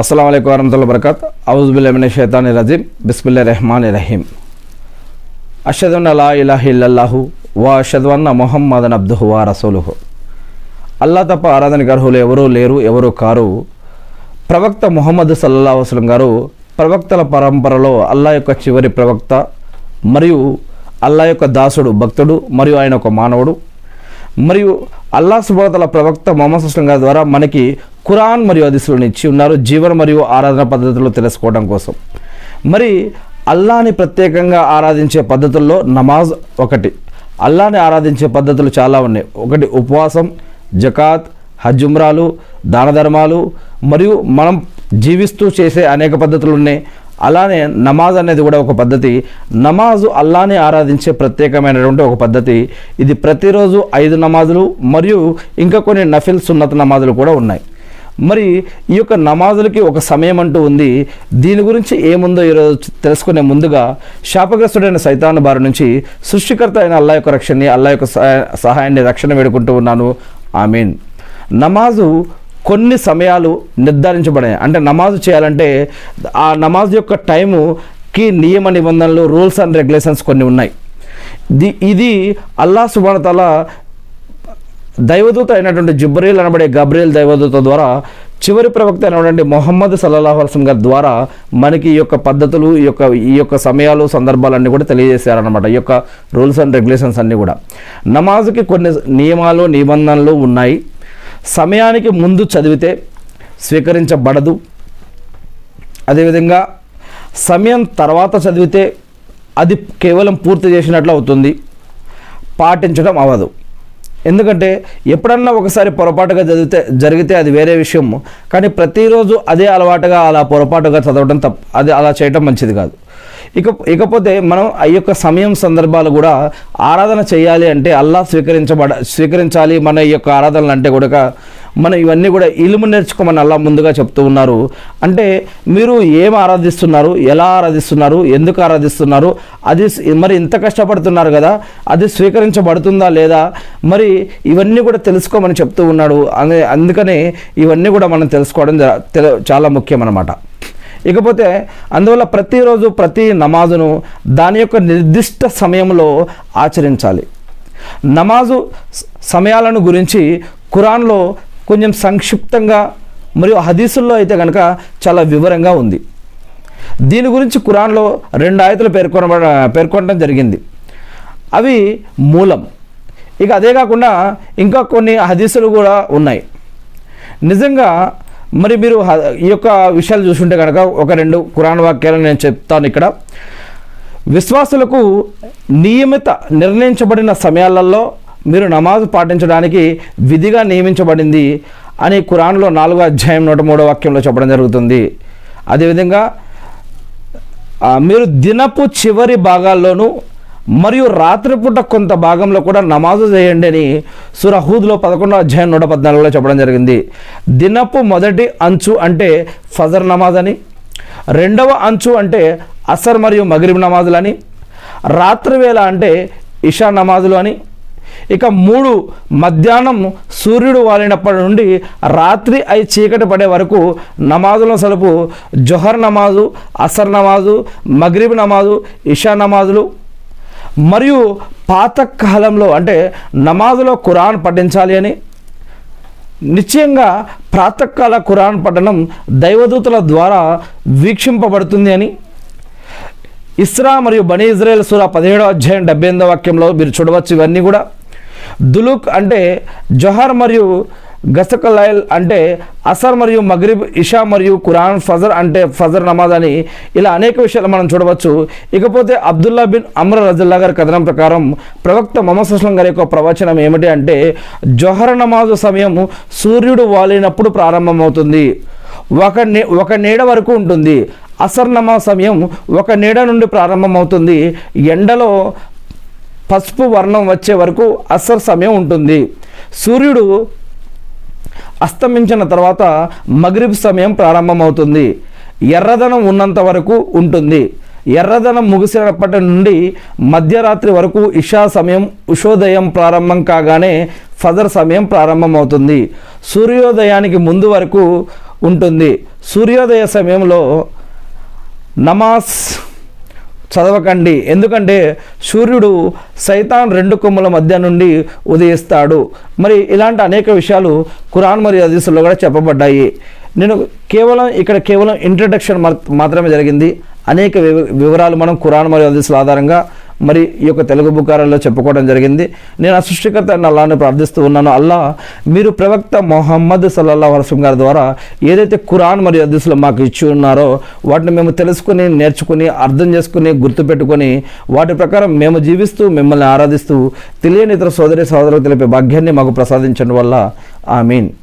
अस्सलाम वालेकुम वरहमतुल्लाहि वबरकात औज़ु बिल्लाहि मिनश शैतानिर रजीम बिस्मिल्लाहिर रहमानिर रहीम अशहदु अन ला इलाहा इल्लल्लाहु व अशहदु अन्न मुहम्मदन अब्दुहु व रसूलुहु అల్లా తప్ప ఆరాధనకు అర్హులు ఎవరూ లేరు ఎవరూ కారు. ప్రవక్త ముహమ్మద్ సల్లల్లాహు అలైహి వసల్లం గారు ప్రవక్తల పరంపరలో అల్లా యొక్క చివరి ప్రవక్త మరియు అల్లా యొక్క దాసుడు భక్తుడు మరియు ఆయన ఒక మానవుడు. మరియు అల్లాహ్ సుబ్హానహు వ తఆలా ప్రవక్త ముహమ్మద్ సల్లల్లాహు అలైహి వసల్లం గారి ద్వారా మనకి ఖురాన్ మరియు హదీసులను ఇచ్చి ఉన్నారు జీవన మరియు ఆరాధన పద్ధతులు తెలుసుకోవడం కోసం. మరి అల్లాహ్ని ప్రత్యేకంగా ఆరాధించే పద్ధతుల్లో నమాజ్ ఒకటి. అల్లాహ్ని ఆరాధించే పద్ధతులు చాలా ఉన్నాయి. ఒకటి ఉపవాసం, జకాత్, హజ్, ఉమ్రాలు, దాన ధర్మాలు మరియు మనం జీవిస్తూ చేసే అనేక పద్ధతులు ఉన్నాయి. అలానే నమాజ్ అనేది కూడా ఒక పద్ధతి. నమాజు అల్లాహ్ని ఆరాధించే ప్రత్యేకమైనటువంటి ఒక పద్ధతి. ఇది ప్రతిరోజు 5 నమాజులు మరియు ఇంకా కొన్ని నఫిల్ సున్నత్ నమాజులు కూడా ఉన్నాయి. మరి ఈ యొక్క నమాజులకి ఒక సమయం అంటూ ఉంది. దీని గురించి ఏముందో ఈరోజు తెలుసుకునే ముందుగా శాపగ్రస్తుడైన సైతాను బారి నుంచి సృష్టికర్త అయిన అల్లాహ్ యొక్క రక్షణని, అల్లాహ్ యొక్క సహాయాన్ని, రక్షణ వేడుకుంటూ ఉన్నాను. ఆమీన్. నమాజు కొన్ని సమయాలు నిర్ధారించబడాయి. అంటే నమాజు చేయాలంటే ఆ నమాజ్ యొక్క టైముకి నియమ నిబంధనలు, రూల్స్ అండ్ రెగ్యులేషన్స్ కొన్ని ఉన్నాయి. ఇది అల్లాహ్ సుబ్హానహు వ తఆలా దైవదూత అయినటువంటి జిబ్రీల్ అనబడే గబ్రియల్ దైవదూత ద్వారా చివరి ప్రవక్త అయినటువంటి ముహమ్మద్ సల్లల్లాహు అలైహి వసల్లం గారి ద్వారా మనకి ఈ యొక్క పద్ధతులు, ఈ యొక్క సమయాలు, సందర్భాలన్నీ కూడా తెలియజేశారనమాట. ఈ యొక్క రూల్స్ అండ్ రెగ్యులేషన్స్ అన్నీ కూడా. నమాజ్కి కొన్ని నియమాలు, నిబంధనలు ఉన్నాయి. సమయానికి ముందు చదివితే స్వీకరించబడదు. అదేవిధంగా సమయం తర్వాత చదివితే అది కేవలం పూర్తి చేసినట్లు అవుతుంది, పాటించడం అవ్వదు. ఎందుకంటే ఎప్పుడన్నా ఒకసారి పొరపాటుగా జరిగితే అది వేరే విషయం. కానీ ప్రతిరోజు అదే అలవాటుగా అలా పొరపాటుగా చదవడం అది అలా చేయటం మంచిది కాదు. ఇకపోతే మనం ఆ యొక్క సమయం, సందర్భాలు కూడా ఆరాధన చేయాలి అంటే అల్లాహ్ స్వీకరించాలి మన ఈ యొక్క ఆరాధనలు అంటే కూడా మనం ఇవన్నీ కూడా ఇల్ము నేర్చుకోమని అల్లాహ్ ముందుగా చెప్తూ ఉన్నారు. అంటే మీరు ఏం ఆరాధిస్తున్నారు, ఎలా ఆరాధిస్తున్నారు, ఎందుకు ఆరాధిస్తున్నారు, అది మరి ఇంత కష్టపడుతున్నారు కదా, అది స్వీకరించబడుతుందా లేదా, మరి ఇవన్నీ కూడా తెలుసుకోమని చెప్తూ ఉన్నాడు. అందుకనే ఇవన్నీ కూడా మనం తెలుసుకోవడం చాలా ముఖ్యం అన్నమాట. ఇకపోతే అందువల్ల ప్రతిరోజు ప్రతి నమాజును దాని యొక్క నిర్దిష్ట సమయంలో ఆచరించాలి. నమాజు సమయాలను గురించి ఖురాన్లో కొంచెం సంక్షిప్తంగా మరియు హదీసుల్లో అయితే కనుక చాలా వివరంగా ఉంది. దీని గురించి ఖురాన్లో 2 ఆయతులు పేర్కొనడం జరిగింది. అవి మూలం. ఇక అదే కాకుండా ఇంకా కొన్ని హదీసులు కూడా ఉన్నాయి. నిజంగా మరి మీరు ఈ యొక్క విషయాలు చూసుంటే కనుక ఒక 2 ఖురాన్ వాక్యాలను నేను చెప్తాను ఇక్కడ. విశ్వాసులకు నిర్ణయించబడిన సమయాలలో మీరు నమాజు పాటించడానికి విధిగా నియమించబడింది అని ఖురాన్లో 4వ అధ్యాయం 103వ వాక్యంలో చెప్పడం జరుగుతుంది. అదేవిధంగా మీరు దినపు చివరి భాగాల్లోనూ మరియు రాత్రిపూట కొంత భాగంలో కూడా నమాజు చేయండి అని సూరా హూద్లో 11వ అధ్యాయం 114లో చెప్పడం జరిగింది. దినపు మొదటి అంచు అంటే ఫజర్ నమాజ్ అని, 2వ అంచు అంటే అసర్ మరియు మగ్రిబ్ నమాజులని, రాత్రి వేళ అంటే ఇషా నమాజులు అని, ఇక 3 మధ్యాహ్నం సూర్యుడు వాలినప్పటి నుండి రాత్రి చీకటి పడే వరకు నమాజుల సలుపు జొహర్ నమాజు, అసర్ నమాజు, మగ్రిబ్ నమాజు, ఇషా నమాజులు. మరియు పాత కాలంలో అంటే నమాజులో ఖురాన్ పఠించాలి అని, నిశ్చయంగా ప్రాతకాల ఖురాన్ పఠనం దైవదూతల ద్వారా వీక్షింపబడుతుంది అని ఇస్రా మరియు బనీ ఇజ్రాయెల్ సూరా 17వ అధ్యాయం 78వ వాక్యంలో మీరు చూడవచ్చు. ఇవన్నీ కూడా దులుక్ అంటే జొహర్ మరియు గసకలైల్ అంటే అసర్ మరియు మగ్రిబ్, ఇషా మరియు ఖురాన్, ఫజర్ అంటే ఫజర్ నమాజ్ అని ఇలా అనేక విషయాలు మనం చూడవచ్చు. ఇకపోతే అబ్దుల్లా బిన్ అమ్ర్ రజల్లా గారి కథనం ప్రకారం ప్రవక్త ముహమ్మద్ సల్లల్లాహు అలైహి వసల్లం గారి యొక్క ప్రవచనం ఏమిటి అంటే జొహర్ నమాజు సమయం సూర్యుడు వాలినప్పుడు ప్రారంభమవుతుంది, ఒక నీడ వరకు ఉంటుంది. అసర్ నమాజ్ సమయం ఒక నీడ నుండి ప్రారంభమవుతుంది, ఎండలో పసుపు వర్ణం వచ్చే వరకు అసర్ సమయం ఉంటుంది. సూర్యుడు అస్తమించిన తర్వాత మగ్రిబ్ సమయం ప్రారంభమవుతుంది, ఎర్రదనం ఉన్నంత వరకు ఉంటుంది. ఎర్రదనం ముగిసినప్పటి నుండి మధ్యరాత్రి వరకు ఇషా సమయం, ఉషోదయం ప్రారంభం కాగానే ఫజర్ సమయం ప్రారంభమవుతుంది. సూర్యోదయానికి ముందు వరకు ఉంటుంది. సూర్యోదయ సమయంలో నమాజ్ చదవకండి, ఎందుకంటే సూర్యుడు సైతాన్ రెండు కొమ్ముల మధ్య నుండి ఉదయిస్తాడు. మరి ఇలాంటి అనేక విషయాలు ఖురాన్ మరియు హదీసుల్లో కూడా చెప్పబడ్డాయి. నేను కేవలం ఇంట్రడక్షన్ మాత్రమే జరిగింది. అనేక వివరాలు మనం ఖురాన్ మరియు హదీసుల ఆధారంగా మరి ఈ యొక్క తెలుగు బుకారాల్లో చెప్పుకోవడం జరిగింది. నేను ఆ సృష్టికర్త అల్లాహ్ని ప్రార్థిస్తూ ఉన్నాను, అల్లా మీరు ప్రవక్త మొహమ్మద్ సల్లల్లాహు అలైహి వసల్లం గారి ద్వారా ఏదైతే ఖురాన్ మరియు హదీసులు మాకు ఇచ్చి ఉన్నారో వాటిని మేము తెలుసుకుని, నేర్చుకుని, అర్థం చేసుకుని, గుర్తుపెట్టుకొని వాటి ప్రకారం మేము జీవిస్తూ మిమ్మల్ని ఆరాధిస్తూ తెలియని ఇతర సోదరులకు తెలిపే భాగ్యాన్ని మాకు ప్రసాదించడం వల్ల ఆమీన్.